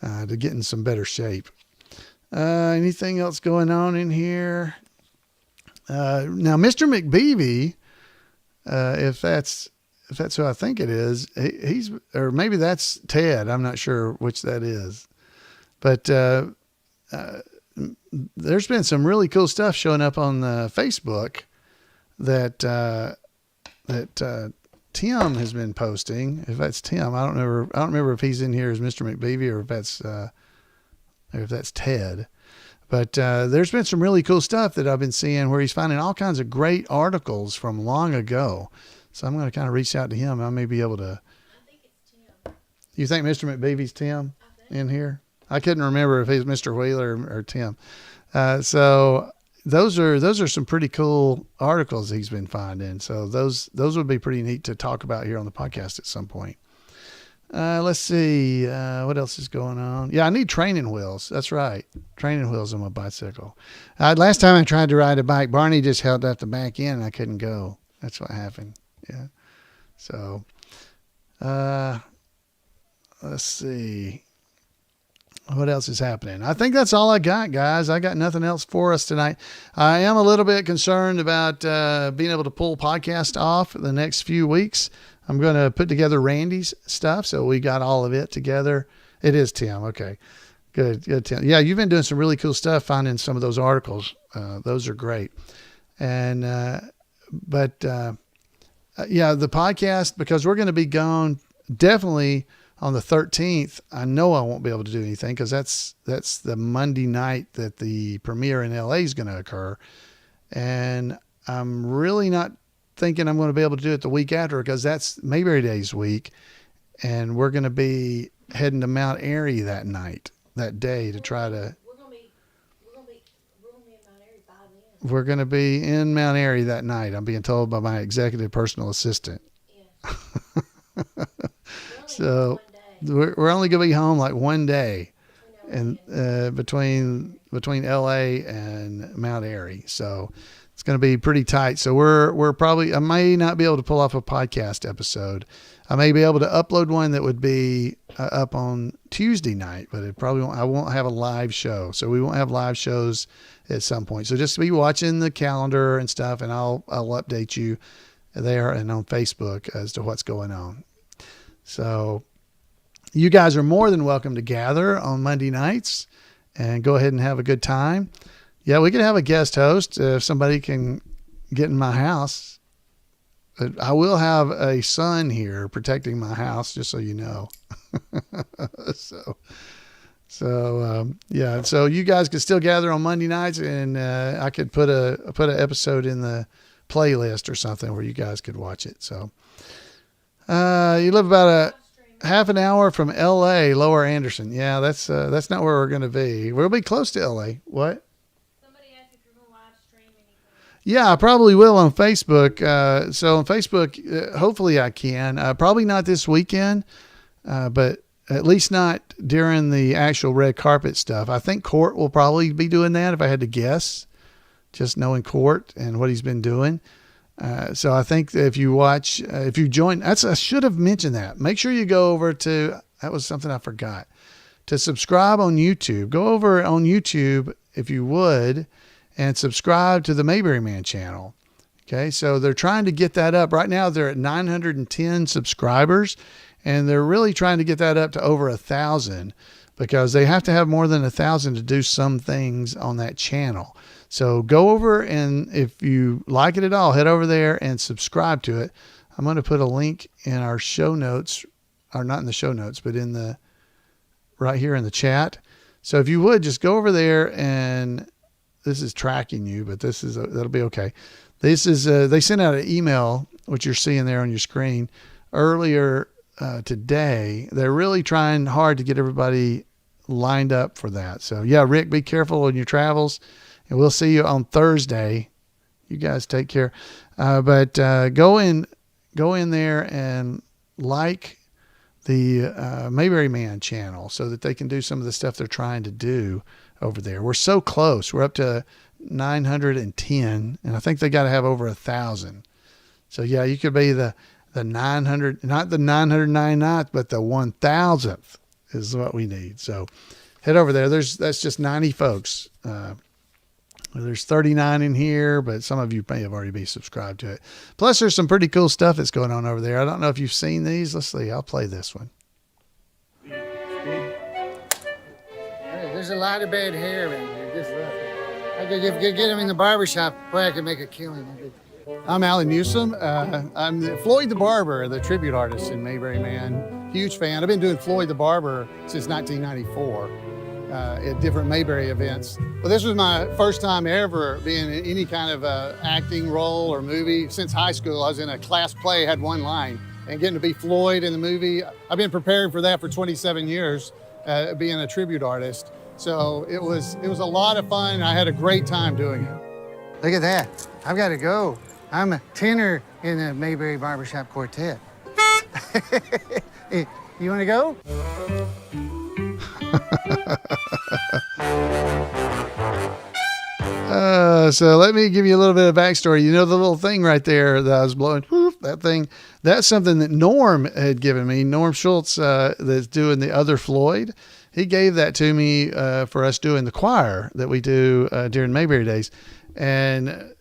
to get in some better shape. Anything else going on in here? Now, Mr. McBeebe, if that's who I think it is, he's, or maybe that's Ted. I'm not sure which that is, but there's been some really cool stuff showing up on Facebook that Tim has been posting. If that's Tim, I don't remember if he's in here as Mr. McBeebe or if that's Ted. But there's been some really cool stuff that I've been seeing where he's finding all kinds of great articles from long ago. So I'm going to kind of reach out to him. I may be able to. I think it's Tim. You think Mr. McBeebe's Tim in here? I couldn't remember if he's Mr. Wheeler or Tim. So those are some pretty cool articles he's been finding. So those would be pretty neat to talk about here on the podcast at some point. Let's see. What else is going on? Yeah, I need training wheels. That's right. Training wheels on my bicycle. Last time I tried to ride a bike, Barney just held up the back end and I couldn't go. That's what happened. Yeah. So, let's see. What else is happening? I think that's all I got, guys. I got nothing else for us tonight. I am a little bit concerned about being able to pull podcast off the next few weeks. I'm going to put together Randy's stuff, so we got all of it together. It is Tim. Okay, good, Tim. Yeah, you've been doing some really cool stuff, finding some of those articles. Those are great. And but the podcast, because we're going to be gone definitely on the 13th. I know I won't be able to do anything because that's the Monday night that the premiere in LA is going to occur. And I'm really not thinking I'm going to be able to do it the week after because that's Mayberry Days week. And we're going to be heading to Mount Airy that day to try to. We're going to be in Mount Airy that night. I'm being told by my executive personal assistant. Yeah. So we're only going to be home like one day, and between LA and Mount Airy. So it's going to be pretty tight. So we're probably, I may not be able to pull off a podcast episode. I may be able to upload one that would be up on Tuesday night, but it probably won't, I won't have a live show. So we won't have live shows at some point. So just be watching the calendar and stuff, and I'll update you there and on Facebook as to what's going on. So you guys are more than welcome to gather on Monday nights and go ahead and have a good time. Yeah, we could have a guest host if somebody can get in my house. I will have a son here protecting my house, just so you know. So you guys could still gather on Monday nights, and I could put an episode in the playlist or something where you guys could watch it. So you live about a half an hour from LA, Lower Anderson. Yeah, that's not where we're going to be. We'll be close to LA. What? Somebody asked if you're going to live stream anything. Yeah, I probably will on Facebook. So on Facebook, hopefully I can. Probably not this weekend, but at least not during the actual red carpet stuff. I think Court will probably be doing that if I had to guess, just knowing Court and what he's been doing. So I think if you watch, if you join, I should have mentioned that. Make sure you go over to, that was something I forgot, to subscribe on YouTube. Go over on YouTube if you would and subscribe to the Mayberry Man channel. Okay. So they're trying to get that up right now. They're at 910 subscribers, and they're really trying to get that up to over 1,000 because they have to have more than 1,000 to do some things on that channel. So go over, and if you like it at all, head over there and subscribe to it. I'm going to put a link in our show notes, or not in the show notes, but in the right here in the chat. So if you would just go over there, and this is tracking you, but that'll be okay. This is they sent out an email, which you're seeing there on your screen earlier today. They're really trying hard to get everybody lined up for that. So yeah, Rick, be careful on your travels. And we'll see you on Thursday. You guys take care. But go in there and like the Mayberry Man channel so that they can do some of the stuff they're trying to do over there. We're so close. We're up to 910, and I think they got to have over 1,000. So yeah, you could be the 900, not the 999th, but the 1,000th is what we need. So head over there. That's just 90 folks. There's 39 in here, but some of you may have already been subscribed to it. Plus, there's some pretty cool stuff that's going on over there. I don't know if you've seen these. Let's see. I'll play this one. There's a lot of bad hair around here. Just look. I could get him in the barbershop. Boy, I could make a killing. I'm Alan Newsom. I'm Floyd the Barber, the tribute artist in Mayberry Man. Huge fan. I've been doing Floyd the Barber since 1994. At different Mayberry events. But this was my first time ever being in any kind of acting role or movie. Since high school, I was in a class play, had one line, and getting to be Floyd in the movie. I've been preparing for that for 27 years, being a tribute artist. So it was a lot of fun. I had a great time doing it. Look at that. I've got to go. I'm a tenor in the Mayberry Barbershop Quartet. You want to go? So let me give you a little bit of backstory. You know the little thing right there that I was blowing, whoof, that thing, that's something that Norm had given me. Norm Schultz, that's doing the other Floyd. he gave that to me for us doing the choir that we do during Mayberry Days. And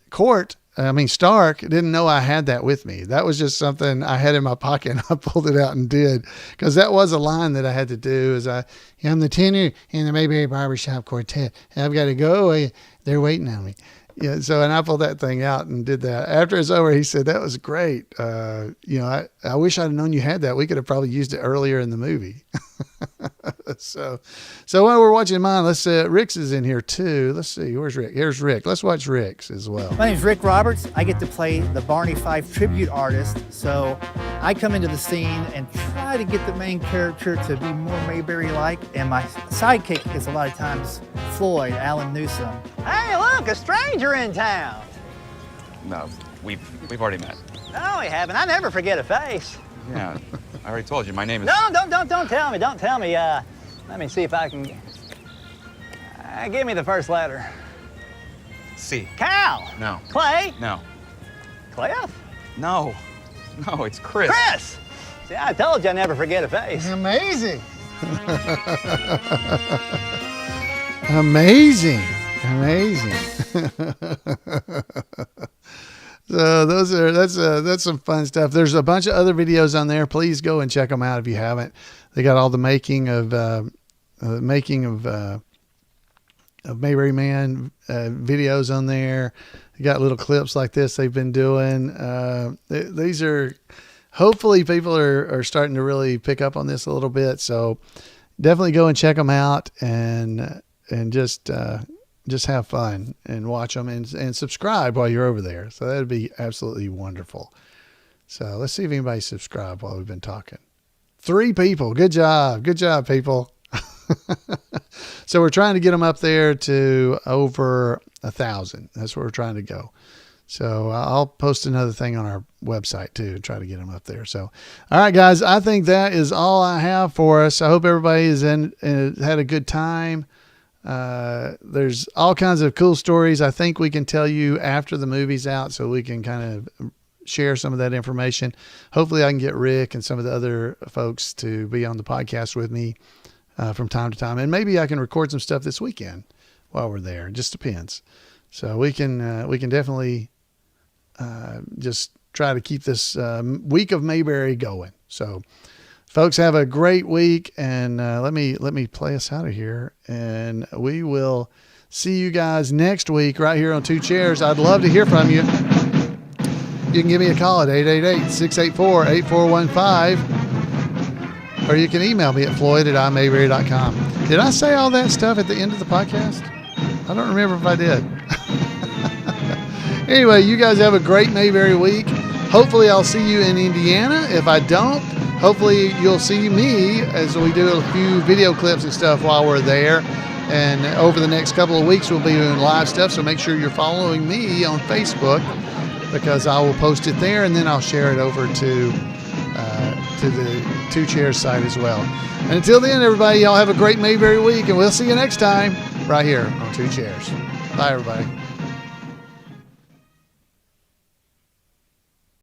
Stark didn't know I had that with me. That was just something I had in my pocket, and I pulled it out and did, because that was a line that I had to do. I'm the tenor in the Mayberry Barbershop Quartet. I've got to go. They're waiting on me. Yeah. So, and I pulled that thing out and did that. After it's over, he said, that was great. I wish I'd known you had that. We could have probably used it earlier in the movie. So while we're watching mine, let's Rick's is in here too. Let's see, where's Rick? Here's Rick. Let's watch Rick's as well. My name's Rick Roberts. I get to play the Barney Fife tribute artist. So I come into the scene and try to get the main character to be more Mayberry-like. And my sidekick is a lot of times Floyd, Alan Newsom. Hey, look, a stranger in town. No, we've already met. No, we haven't. I never forget a face. Yeah, I already told you. My name is... No, don't tell me. Don't tell me. Let me see if I can... give me the first letter. C. Cal. No. Clay. No. Cliff. No, it's Chris. Chris. See, I told you I never forget a face. Amazing. Amazing. So that's some fun stuff. There's a bunch of other videos on there. Please go and check them out if you haven't. They got all the making of Mayberry Man videos on there. They got little clips like this they've been doing. These are, hopefully people are starting to really pick up on this a little bit. So definitely go and check them out and just have fun and watch them and subscribe while you're over there. So that'd be absolutely wonderful. So let's see if anybody subscribed while we've been talking. 3 people. Good job, people. So we're trying to get them up there to over 1,000. That's where we're trying to go. So I'll post another thing on our website too, and try to get them up there. So, all right, guys, I think that is all I have for us. I hope everybody had a good time. There's all kinds of cool stories I think we can tell you after the movie's out, so we can kind of share some of that information. Hopefully I can get Rick and some of the other folks to be on the podcast with me from time to time, and maybe I can record some stuff this weekend while we're there. It just depends. So we can definitely just try to keep this week of Mayberry going. So folks, have a great week, and let me play us out of here, and we will see you guys next week right here on Two Chairs. I'd love to hear from you. You can give me a call at 888-684-8415, or you can email me at floyd@imayberry.com. Did I say all that stuff at the end of the podcast? I don't remember if I did. Anyway, you guys have a great Mayberry week. Hopefully I'll see you in Indiana. If I don't, hopefully you'll see me as we do a few video clips and stuff while we're there. And over the next couple of weeks, we'll be doing live stuff. So make sure you're following me on Facebook, because I will post it there, and then I'll share it over to the Two Chairs site as well. And until then, everybody, y'all have a great Mayberry week, and we'll see you next time right here on Two Chairs. Bye, everybody.